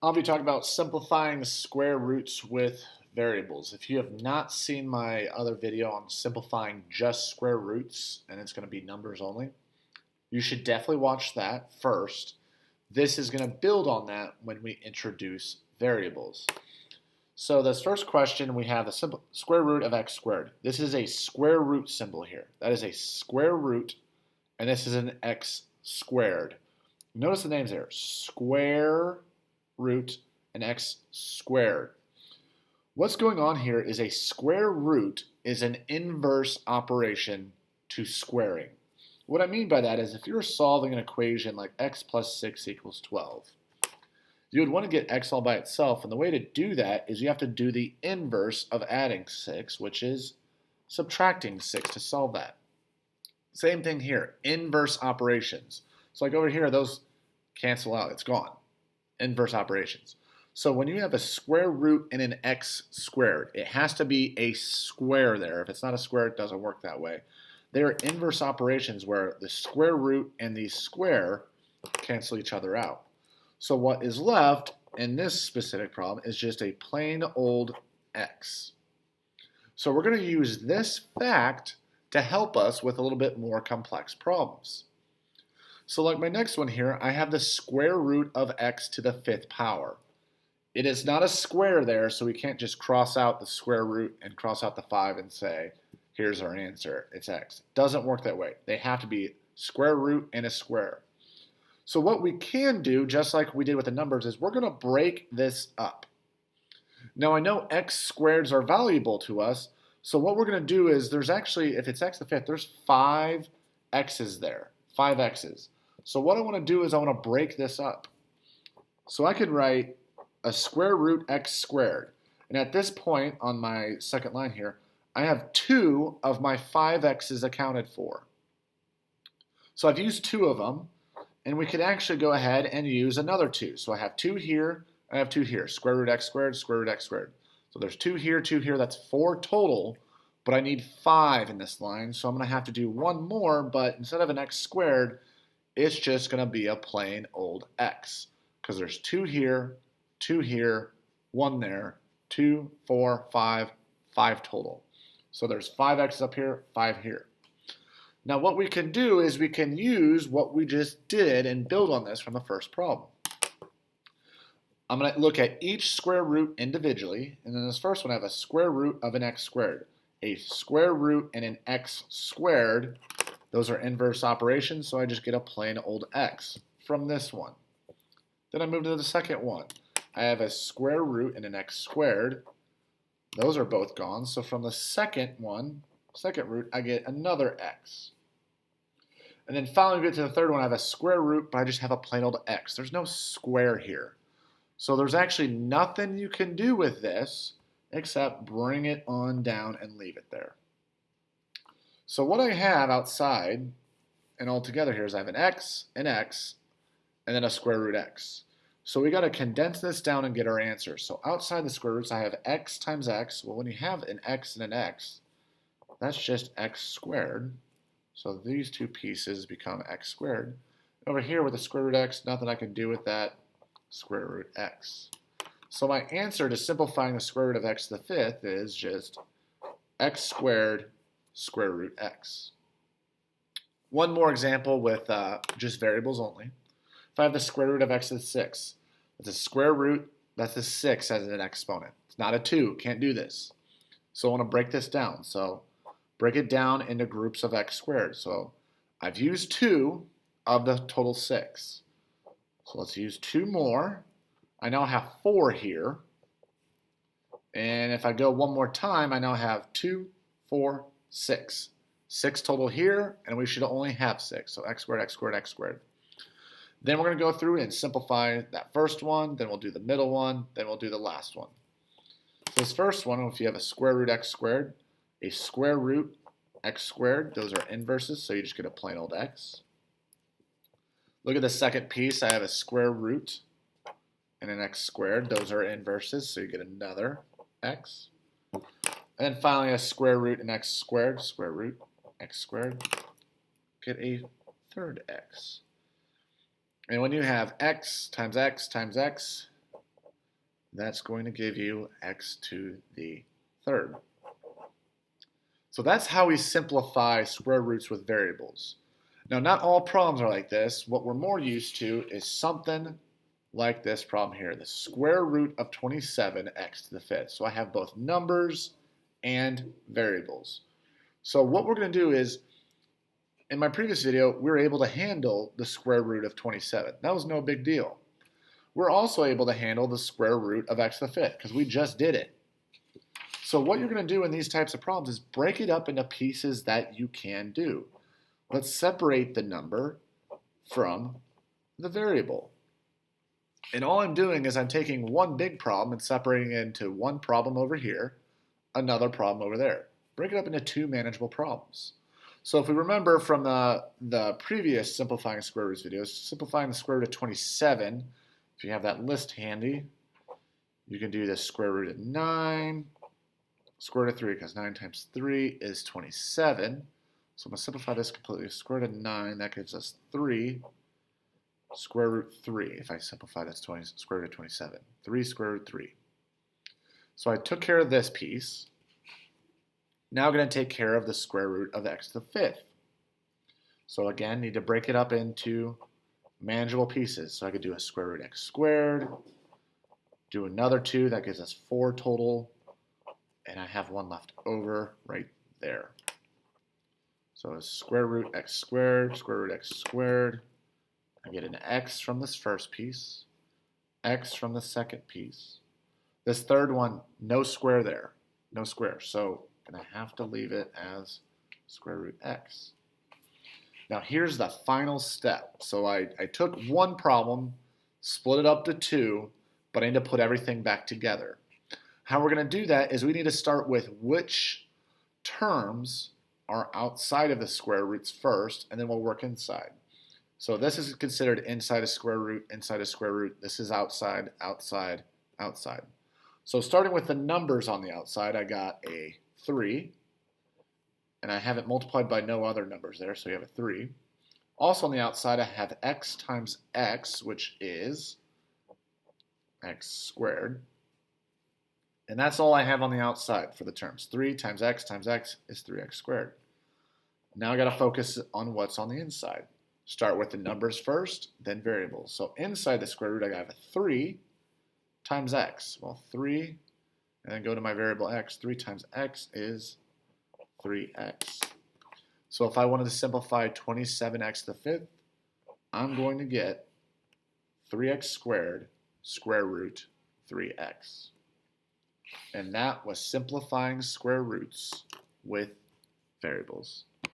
I'll be talking about simplifying square roots with variables. If you have not seen my other video on simplifying just square roots, and it's going to be numbers only, you should definitely watch that first. This is going to build on that when we introduce variables. So this first question, we have the simple square root of x squared. This is a square root symbol here. That is a square root, and this is an x squared. Notice the names there, square root and x squared. What's going on here is a square root is an inverse operation to squaring. What I mean by that is if you're solving an equation like x plus 6 equals 12, you would want to get x all by itself, and the way to do that is you have to do the inverse of adding 6, which is subtracting 6 to solve that. Same thing here, inverse operations. So like over here, those cancel out, it's gone. Inverse operations. So when you have a square root and an x squared, it has to be a square there. If it's not a square, it doesn't work that way. They are inverse operations where the square root and the square cancel each other out. So what is left in this specific problem is just a plain old x. So we're going to use this fact to help us with a little bit more complex problems. So like my next one here, I have the square root of x to the 5th power. It is not a square there, so we can't just cross out the square root and cross out the 5 and say, here's our answer, it's x. It doesn't work that way. They have to be square root and a square. So what we can do, just like we did with the numbers, is we're going to break this up. Now I know x squareds are valuable to us, so what we're going to do is there's actually, if it's x to the 5th, there's 5 x's there, 5 x's. So what I want to do is I want to break this up. So I could write a square root x squared. And at this point on my second line here, I have 2 of my 5 x's accounted for. So I've used 2 of them, and we could actually go ahead and use another 2. So I have 2 here, I have 2 here. Square root x squared, square root x squared. So there's 2 here, 2 here. That's 4 total, but I need 5 in this line. So I'm going to have to do one more, but instead of an x squared, it's just going to be a plain old x, because there's 2 here, 1 there, 2, 4, 5, 5 total. So there's 5 x's up here, 5 here. Now what we can do is we can use what we just did and build on this from the first problem. I'm going to look at each square root individually, and in this first one I have a square root of an x squared. A square root and an x squared, those are inverse operations, so I just get a plain old x from this one. Then I move to the second one. I have a square root and an x squared. Those are both gone, so from the second root, I get another x. And then finally we get to the third one, I have a square root, but I just have a plain old x. There's no square here. So there's actually nothing you can do with this except bring it on down and leave it there. So what I have outside and all together here is I have an x, and then a square root x. So we got to condense this down and get our answer. So outside the square roots I have x times x. Well, when you have an x and an x, that's just x squared. So these two pieces become x squared. Over here with the square root x, nothing I can do with that, square root x. So my answer to simplifying the square root of x to the 5th is just x squared square root x. One more example with just variables only. If I have the square root of x to the 6th, it's a square root, that's a 6 as an exponent. It's not a 2, can't do this. So I want to break this down. So break it down into groups of x squared. So I've used 2 of the total 6. So let's use 2 more. I now have 4 here. And if I go one more time, I now have 2, 4, 6. 6 total here, and we should only have 6. So x squared, x squared, x squared. Then we're going to go through and simplify that first one, then we'll do the middle one, then we'll do the last one. So this first one, if you have a square root x squared, a square root x squared, those are inverses, so you just get a plain old x. Look at the second piece, I have a square root and an x squared, those are inverses, so you get another x. And then finally a square root and x squared, square root, x squared, get a third x. And when you have x times x times x, That's going to give you x to the third. So that's how we simplify square roots with variables. Now, not all problems are like this. What we're more used to is something like this problem here, the square root of 27 x to the fifth. So I have both numbers and variables. So what we're going to do is, in my previous video, we were able to handle the square root of 27. That was no big deal. We're also able to handle the square root of x to the fifth because we just did it. So what you're going to do in these types of problems is break it up into pieces that you can do. Let's separate the number from the variable. And all I'm doing is I'm taking one big problem and separating it into one problem over here, another problem over there. Break it up into two manageable problems. So if we remember from the previous simplifying square roots videos, simplifying the square root of 27, if you have that list handy, you can do the square root of 9, square root of 3, because 9 times 3 is 27. So I'm going to simplify this completely. Square root of 9, that gives us 3. Square root 3, if I simplify, that's square root of 27. 3 square root 3. So I took care of this piece. Now I'm going to take care of the square root of x to the fifth. So again, need to break it up into manageable pieces. So I could do a square root x squared, do another 2, that gives us 4 total, and I have one left over right there. So a square root x squared, square root x squared. I get an x from this first piece, x from the second piece. This third one, no square there, no square. So I'm going to have to leave it as square root x. Now here's the final step. So I took one problem, split it up to 2, but I need to put everything back together. How we're going to do that is we need to start with which terms are outside of the square roots first, and then we'll work inside. So this is considered inside a square root, inside a square root. This is outside, outside, outside. So starting with the numbers on the outside, I got a 3, and I have it multiplied by no other numbers there, so you have a 3. Also on the outside, I have x times x, which is x squared. And that's all I have on the outside for the terms. 3 times x is 3x squared. Now I got to focus on what's on the inside. Start with the numbers first, then variables. So inside the square root, I have a 3 times x. Well, 3, and then go to my variable x. 3 times x is 3x. So if I wanted to simplify 27x to the fifth, I'm going to get 3x squared square root 3x. And that was simplifying square roots with variables.